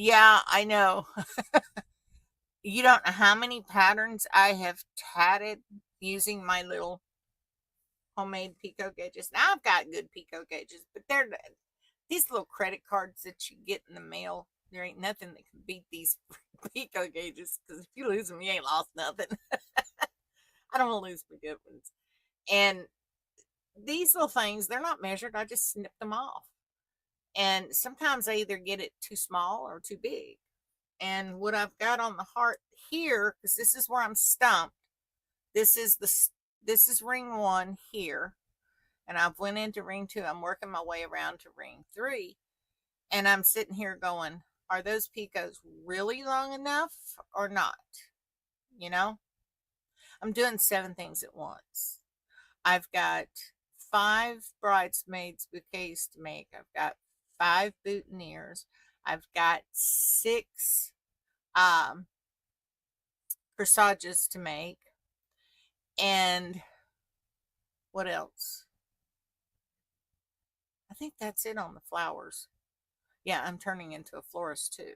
Yeah, I know. You don't know how many patterns I have tatted using my little homemade picot gauges. Now I've got good picot gauges, but they're these little credit cards that you get in the mail. There ain't nothing that can beat these picot gauges, because if you lose them, you ain't lost nothing. I don't want to lose my good ones. And these little things, they're not measured. I just snip them off. And sometimes I either get it too small or too big. And what I've got on the heart here, because this is where I'm stumped. This is ring 1 here, and I've went into ring 2. I'm working my way around to ring 3, and I'm sitting here going, are those picots really long enough or not? You know, I'm doing 7 things at once. I've got 5 bridesmaids bouquets to make. I've got 5 boutonnieres. I've got 6 corsages to make. And what else? I think that's it on the flowers. Yeah, I'm turning into a florist too.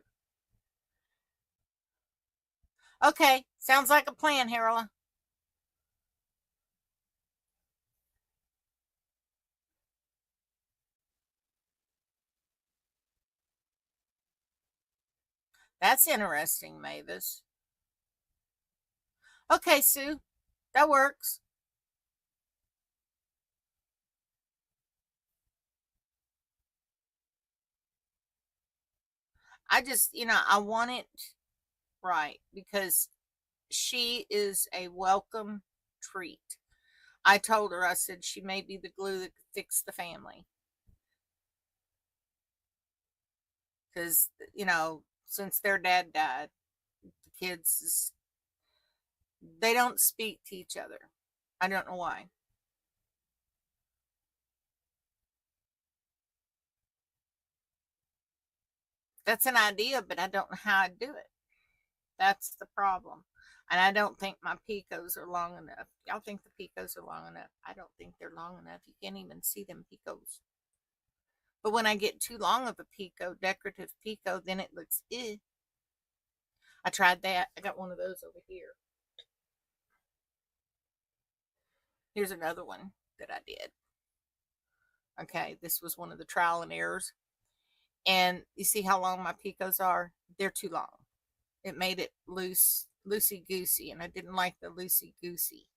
Okay, sounds like a plan, Harola. That's interesting, Mavis. Okay, Sue, that works. I just, I want it right because she is a welcome treat. I told her, I said, she may be the glue that could fix the family. Because, since their dad died, the kids, they don't speak to each other. I don't know why. That's an idea, but I don't know how I'd do it. That's the problem. And I don't think my picots are long enough. Y'all think the picots are long enough? I don't think they're long enough. You can't even see them picots. But when I get too long of a picot, decorative picot, then it looks eh. I tried that. I got one of those over here. Here's another one that I did. Okay, this was one of the trial and errors. And you see how long my picots are? They're too long. It made it loosey goosey, and I didn't like the loosey goosey.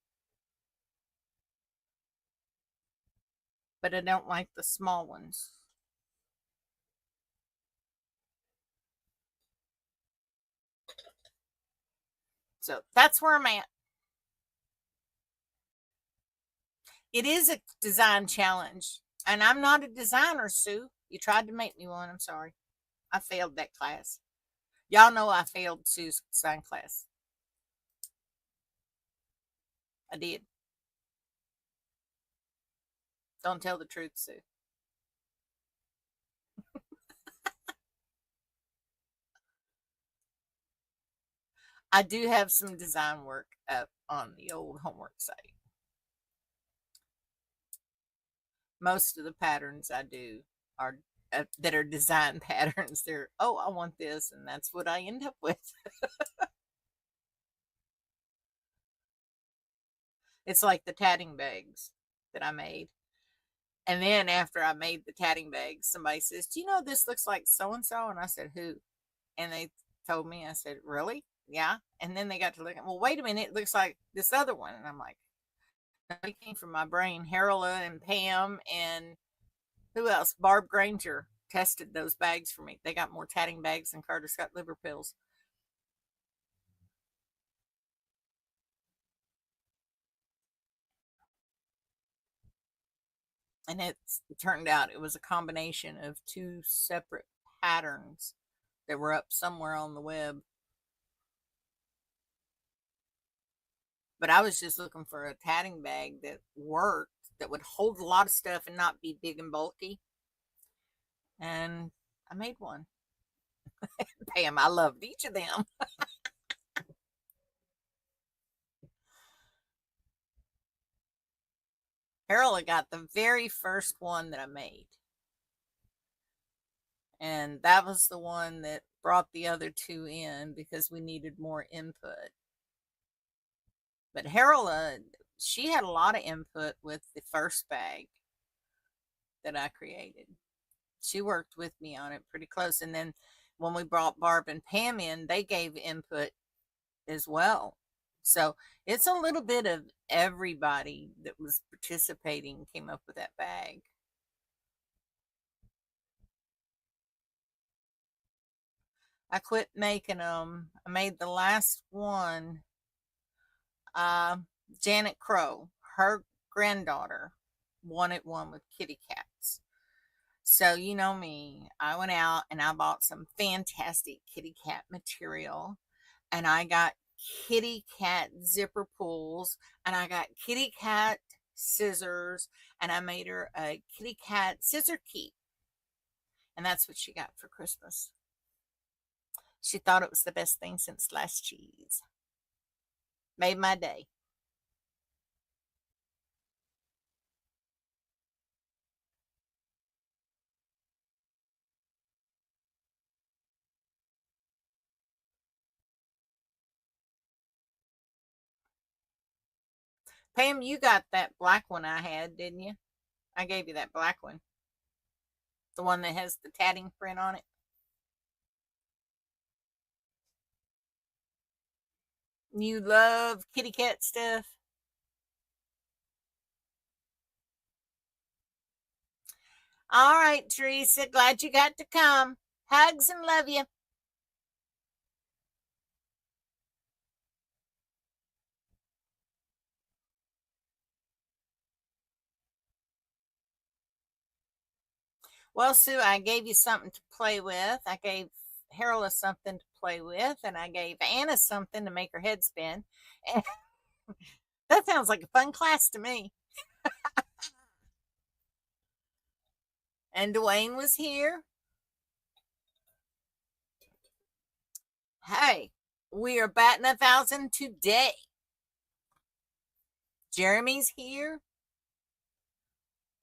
But I don't like the small ones. So that's where I'm at. It is a design challenge, and I'm not a designer, Sue. You tried to make me one. I'm sorry. I failed that class. Y'all know I failed Sue's design class. I did. Don't tell the truth, Sue. I do have some design work up on the old homework site. Most of the patterns I do are that are design patterns. They're, oh, I want this, and that's what I end up with. It's like the tatting bags that I made. And then after I made the tatting bags, somebody says, "Do you know this looks like so and so?" And I said, "Who?" And they told me. I said, "Really?" "Yeah." And then they got to look at, "Well, wait a minute, it looks like this other one." And I'm like, it came from my brain. Harola and Pam and who else? Barb Granger tested those bags for me. They got more tatting bags than Carter's got liver pills. And it turned out it was a combination of two separate patterns that were up somewhere on the web. But I was just looking for a tatting bag that worked, that would hold a lot of stuff and not be big and bulky. And I made one. Bam, I loved each of them. Harold got the very first one that I made. And that was the one that brought the other two in because we needed more input. But Harold, she had a lot of input with the first bag that I created. She worked with me on it pretty close. And then when we brought Barb and Pam in, they gave input as well. So it's a little bit of everybody that was participating came up with that bag. I quit making them. I made the last one. Uh, Janet Crow, her granddaughter, wanted one with kitty cats. So, you know me, I went out and I bought some fantastic kitty cat material, and I got kitty cat zipper pulls, and I got kitty cat scissors, and I made her a kitty cat scissor key. And that's what she got for Christmas. She thought it was the best thing since sliced cheese. Made my day. Pam, you got that black one I had, didn't you? I gave you that black one. The one that has the tatting print on it. You love kitty cat stuff. All right, Teresa. Glad you got to come. Hugs and love you. Well, Sue, I gave you something to play with. I gave Harold something to play with, and I gave Anna something to make her head spin. And that sounds like a fun class to me. And Dwayne was here. Hey, we are batting 1,000 today. Jeremy's here.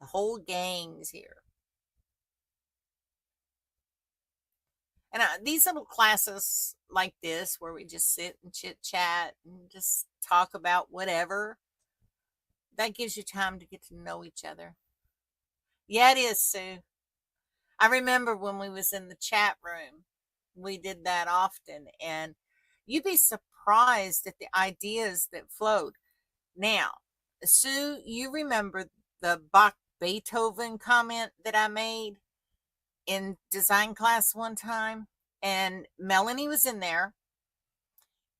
The whole gang's here. And these little classes like this, where we just sit and chit chat and just talk about whatever, that gives you time to get to know each other. Yeah, it is, Sue. I remember when we was in the chat room, we did that often, and you'd be surprised at the ideas that flowed. Now, Sue, you remember the Bach Beethoven comment that I made in design class one time? And Melanie was in there,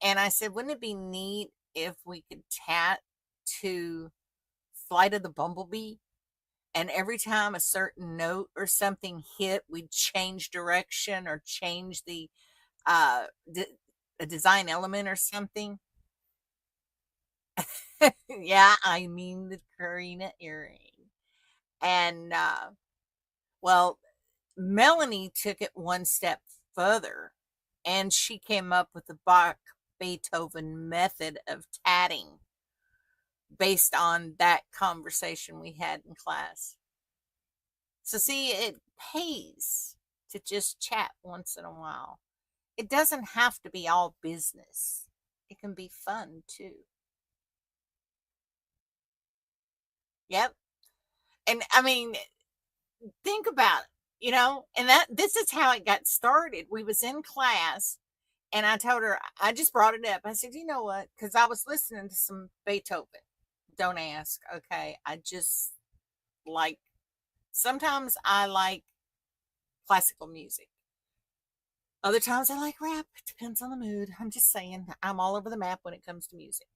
and I said, wouldn't it be neat if we could tat to Flight of the Bumblebee? And every time a certain note or something hit, we'd change direction or change the uh, a design element or something. Yeah, I mean the Karina earring. And well, Melanie took it one step further, and she came up with the Bach Beethoven method of tatting based on that conversation we had in class. So, see, it pays to just chat once in a while. It doesn't have to be all business, it can be fun too. Yep. And I mean, think about it, and that this is how it got started. We was in class and I told her, I just brought it up. I said, you know what? Because I was listening to some Beethoven. Don't ask. Okay. I just like, sometimes I like classical music. Other times I like rap. It depends on the mood. I'm just saying, I'm all over the map when it comes to music.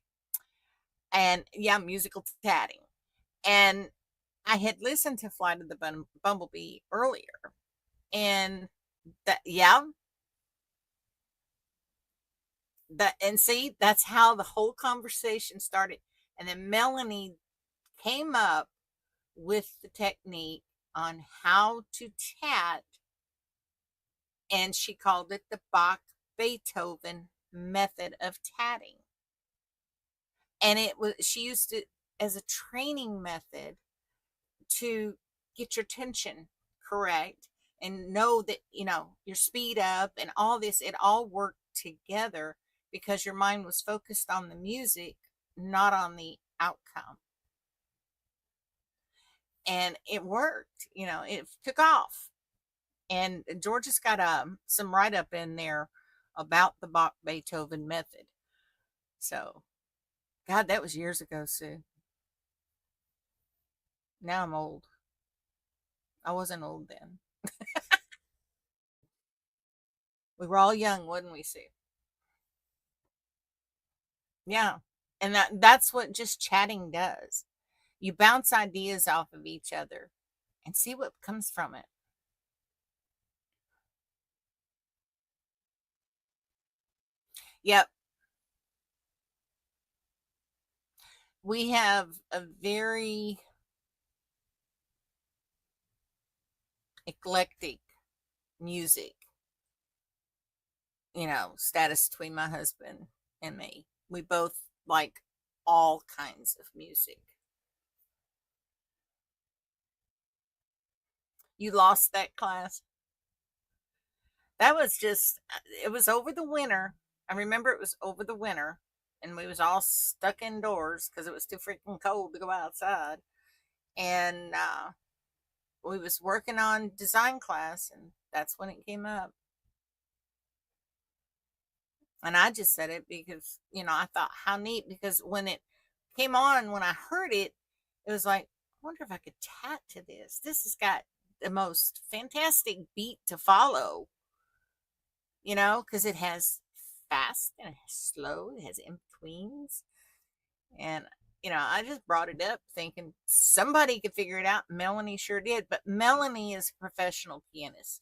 And yeah, musical tatting. And I had listened to Flight of the Bumblebee earlier. And that, yeah, and see, that's how the whole conversation started. And then Melanie came up with the technique on how to tat, and she called it the Bach Beethoven method of tatting. And it was, she used it as a training method to get your tension correct and know that, your speed up and all this, it all worked together because your mind was focused on the music, not on the outcome. And it worked, it took off. And Georgia's got some write up in there about the Bach Beethoven method. So, God, that was years ago, Sue. Now I'm old. I wasn't old then. We were all young, wasn't we, Sue? Yeah. And that's what just chatting does. You bounce ideas off of each other and see what comes from it. Yep. We have a very eclectic music, status between my husband and me. We both like all kinds of music. You lost that class. That was just, it was over the winter. I remember it was over the winter and we was all stuck indoors because it was too freaking cold to go outside. And we was working on design class and that's when it came up. And I just said it because, I thought how neat, because when it came on, when I heard it, it was like, I wonder if I could tat to this. This has got the most fantastic beat to follow, because it has fast and it has slow, it has in betweens. And, I just brought it up thinking somebody could figure it out. Melanie sure did. But Melanie is a professional pianist.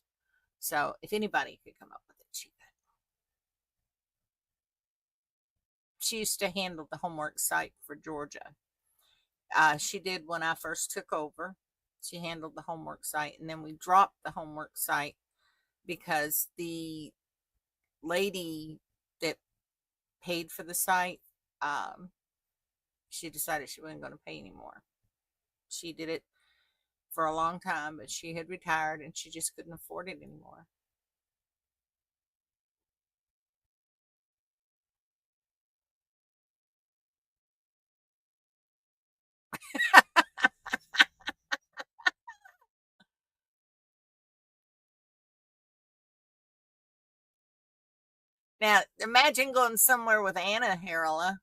So if anybody could come up with it, she could. She used to handle the homework site for Georgia. She did when I first took over. She handled the homework site, and then we dropped the homework site because the lady that paid for the site, um, she decided she wasn't going to pay anymore. She did it for a long time, but she had retired and she just couldn't afford it anymore. Now, imagine going somewhere with Anna, Harola.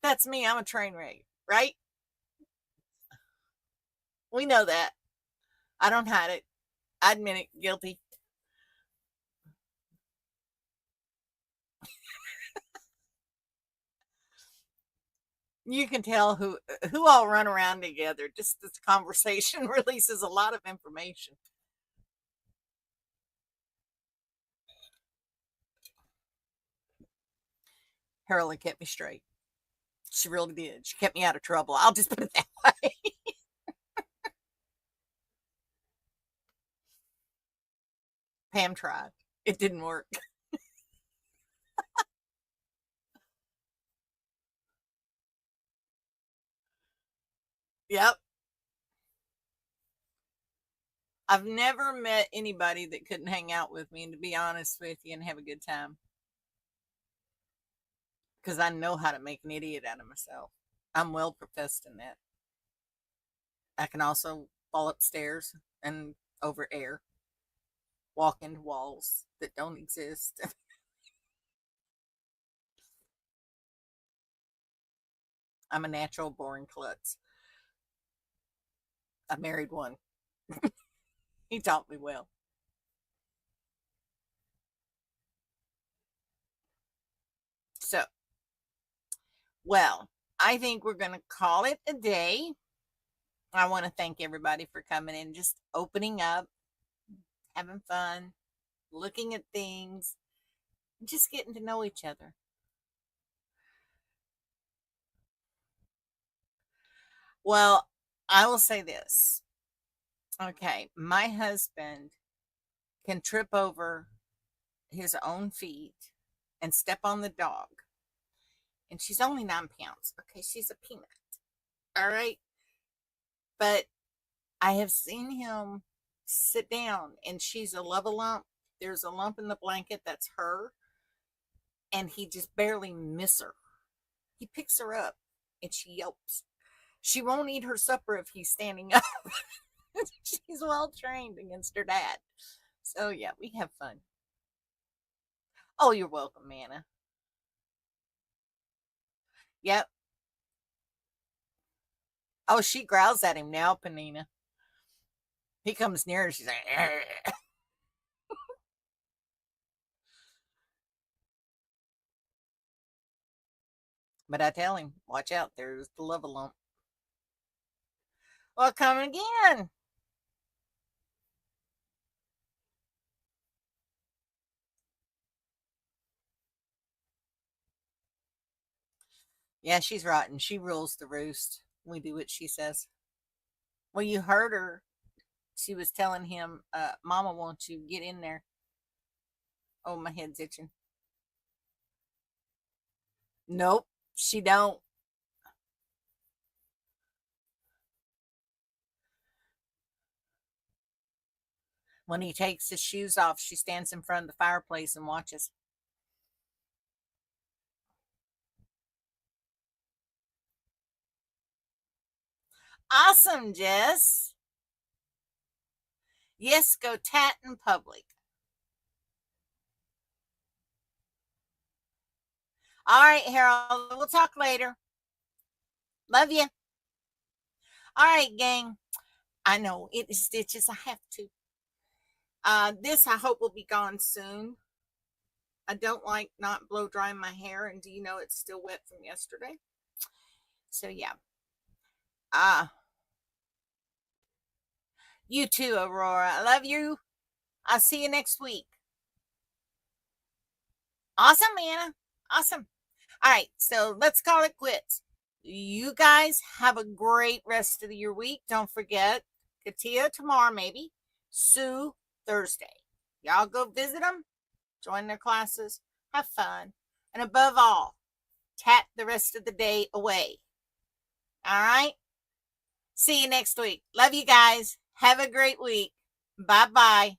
That's me. I'm a train wreck, right? We know that. I don't hide it. I admit it. Guilty. You can tell who all run around together. Just this conversation releases a lot of information. Harola kept me straight. She really did. She kept me out of trouble. I'll just put it that way. Pam tried. It didn't work. Yep. I've never met anybody that couldn't hang out with me and to be honest with you and have a good time. because I know how to make an idiot out of myself. I'm well professed in that. I can also fall upstairs and over air, walk into walls that don't exist. I'm a natural born klutz. I married one. He taught me well. So, well, I think we're going to call it a day. I want to thank everybody for coming in, just opening up, having fun, looking at things, just getting to know each other. Well, I will say this. Okay, my husband can trip over his own feet and step on the dog. And she's only 9 pounds. Okay, she's a peanut. All right. But I have seen him sit down and she's a love a lump. There's a lump in the blanket that's her. And he just barely miss her. He picks her up and she yelps. She won't eat her supper if he's standing up. She's well trained against her dad. So yeah, we have fun. Oh, you're welcome, Manna. Yep. Oh, she growls at him now, Panina. He comes near her. She's like, "Argh." But I tell him, watch out. There's the lava lump. Well, come again. Yeah, she's rotten. She rules the roost. We do what she says. Well, you heard her. She was telling him, Mama wants you get in there. Oh, my head's itching. Nope, she don't. When he takes his shoes off, she stands in front of the fireplace and watches. Awesome, Jess. Yes, go tat in public. All right, Harold. We'll talk later. Love you. All right, gang. I know it is stitches. I have to. This I hope will be gone soon. I don't like not blow drying my hair, and do you know it's still wet from yesterday? So yeah. You too, Aurora. I love you. I'll see you next week. Awesome, Anna. Awesome. All right, so let's call it quits. You guys have a great rest of your week. Don't forget Katia tomorrow, maybe. Sue Thursday. Y'all go visit them, join their classes, have fun, and above all, tat the rest of the day away. All right? See you next week. Love you guys. Have a great week. Bye bye.